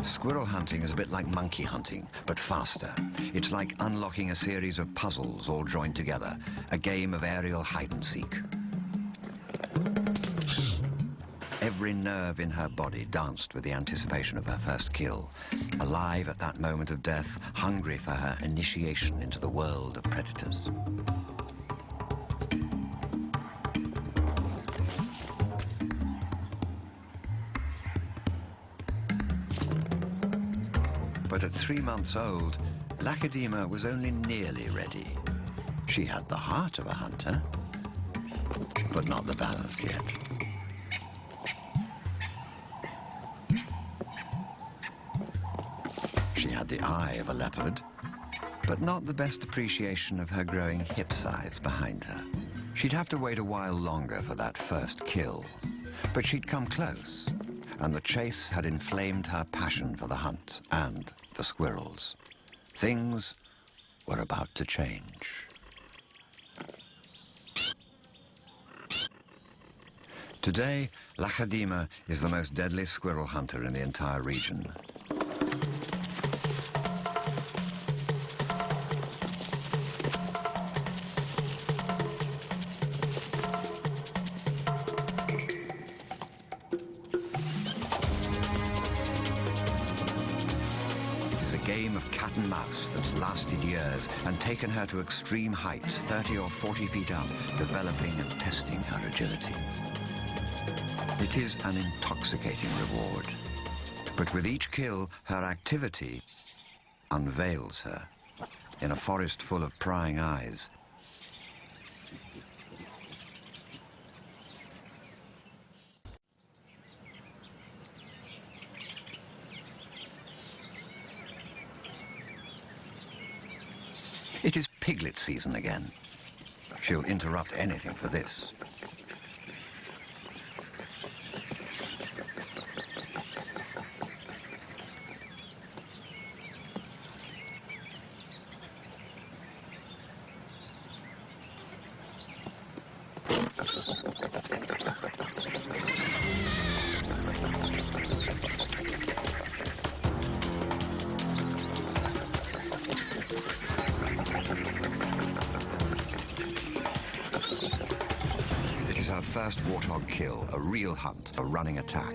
Squirrel hunting is a bit like monkey hunting, but faster. It's like unlocking a series of puzzles all joined together, a game of aerial hide-and-seek. Every nerve in her body danced with the anticipation of her first kill, alive at that moment of death, hungry for her initiation into the world of predators. But at 3 months old, Lacedaemon was only nearly ready. She had the heart of a hunter, but not the balance yet. She had the eye of a leopard, but not the best appreciation of her growing hip size behind her. She'd have to wait a while longer for that first kill, but she'd come close, and the chase had inflamed her passion for the hunt and for squirrels. Things were about to change. Today, Lacedaemon is the most deadly squirrel hunter in the entire region. Game of cat and mouse that's lasted years and taken her to extreme heights, 30 or 40 feet up, developing and testing her agility. It is an intoxicating reward. But with each kill, her activity unveils her. In a forest full of prying eyes, it is piglet season again. She'll interrupt anything for this. It is her first warthog kill, a real hunt, a running attack.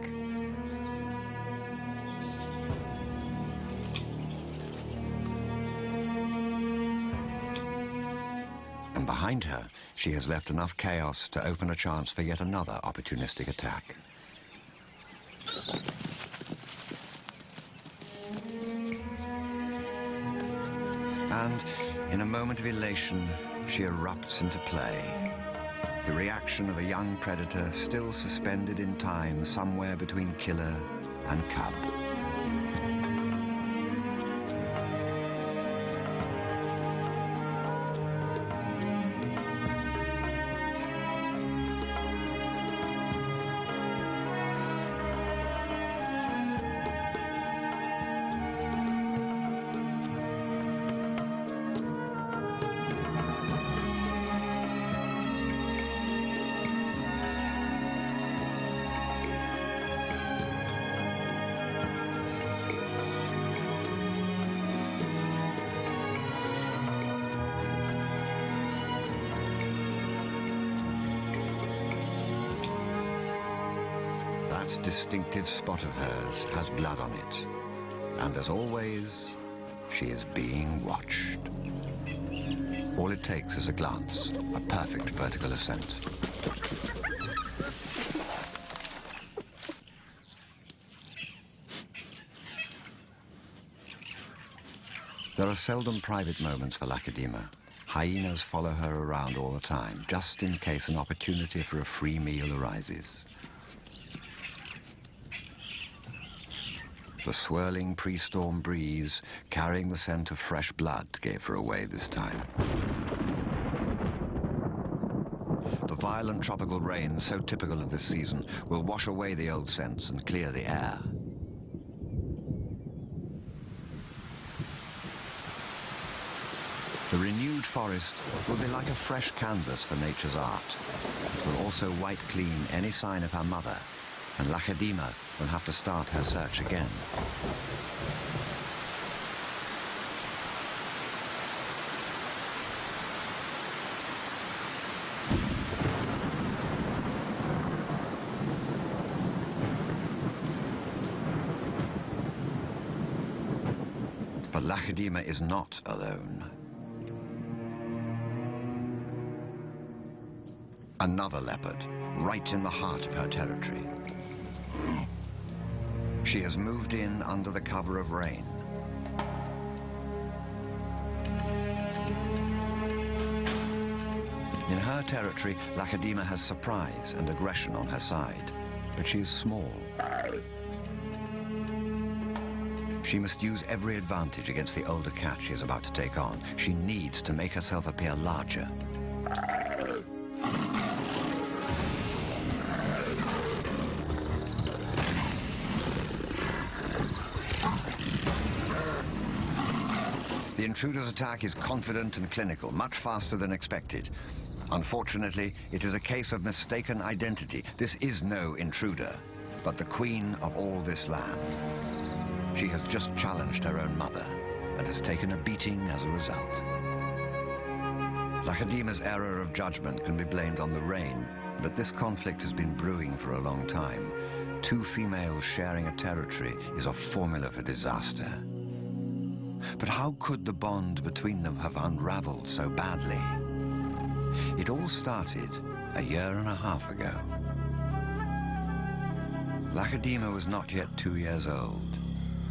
And behind her, she has left enough chaos to open a chance for yet another opportunistic attack. And in a moment of elation, she erupts into play. The reaction of a young predator still suspended in time somewhere between killer and cub. That distinctive spot of hers has blood on it. And as always, she is being watched. All it takes is a glance, a perfect vertical ascent. There are seldom private moments for Lacedaemon. Hyenas follow her around all the time, just in case an opportunity for a free meal arises. The swirling pre-storm breeze, carrying the scent of fresh blood, gave her away this time. The violent tropical rain, so typical of this season, will wash away the old scents and clear the air. The renewed forest will be like a fresh canvas for nature's art. It will also wipe clean any sign of her mother, and Lachadima will have to start her search again. But Lachadima is not alone. Another leopard, right in the heart of her territory. She has moved in under the cover of rain. In her territory, Lachadima has surprise and aggression on her side, but she is small. She must use every advantage against the older cat she is about to take on. She needs to make herself appear larger. The intruder's attack is confident and clinical, much faster than expected. Unfortunately, it is a case of mistaken identity. This is no intruder, but the queen of all this land. She has just challenged her own mother and has taken a beating as a result. Lachadima's error of judgment can be blamed on the rain, but this conflict has been brewing for a long time. Two females sharing a territory is a formula for disaster. But how could the bond between them have unraveled so badly? It all started a year and a half ago. Lachadima was not yet 2 years old.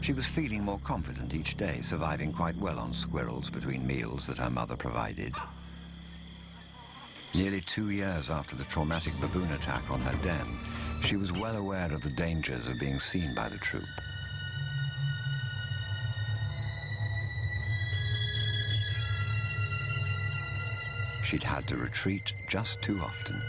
She was feeling more confident each day, surviving quite well on squirrels between meals that her mother provided. Nearly 2 years after the traumatic baboon attack on her den, she was well aware of the dangers of being seen by the troop. She'd had to retreat just too often.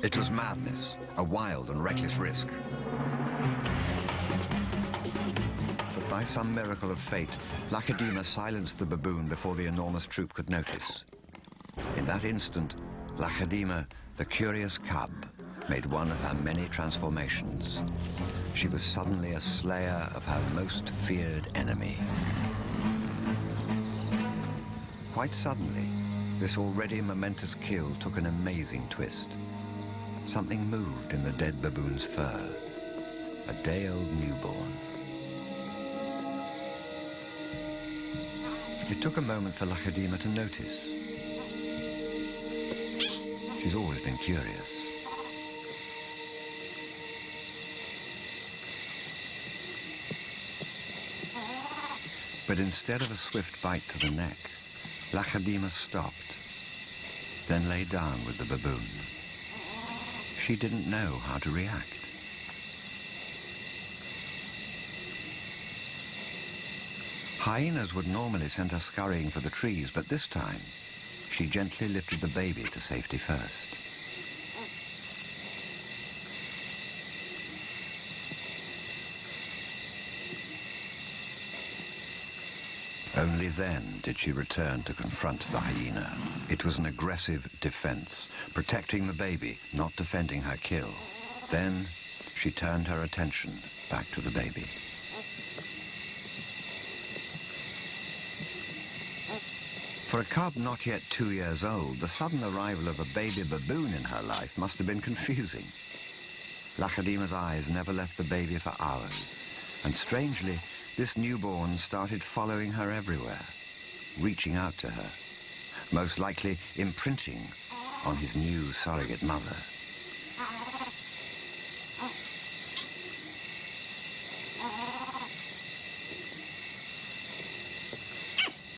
It was madness, a wild and reckless risk. But by some miracle of fate, Lachadima silenced the baboon before the enormous troop could notice. In that instant, Lachadima, the curious cub, made one of her many transformations. She was suddenly a slayer of her most feared enemy. Quite suddenly, this already momentous kill took an amazing twist. Something moved in the dead baboon's fur. A day-old newborn. It took a moment for Lachadima to notice. She's always been curious. But instead of a swift bite to the neck, Lachadima stopped, then lay down with the baboon. She didn't know how to react. Hyenas would normally send her scurrying for the trees, but this time, she gently lifted the baby to safety first. Only then did she return to confront the hyena. It was an aggressive defense, protecting the baby, not defending her kill. Then she turned her attention back to the baby. For a cub not yet 2 years old, the sudden arrival of a baby baboon in her life must have been confusing. Lachadima's eyes never left the baby for hours, and strangely, this newborn started following her everywhere, reaching out to her, most likely imprinting on his new surrogate mother.